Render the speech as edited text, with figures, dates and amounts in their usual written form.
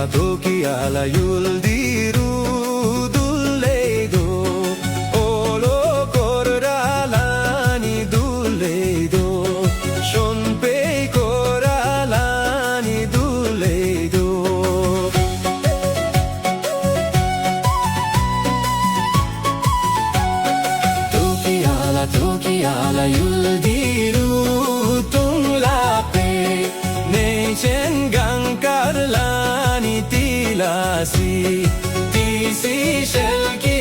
tokiala yuldiru dulleido olo korralani dulleido shonpei korralani dulleido tokiala yuldiru tunglape nechen gangkarlani tilasi tisi shelki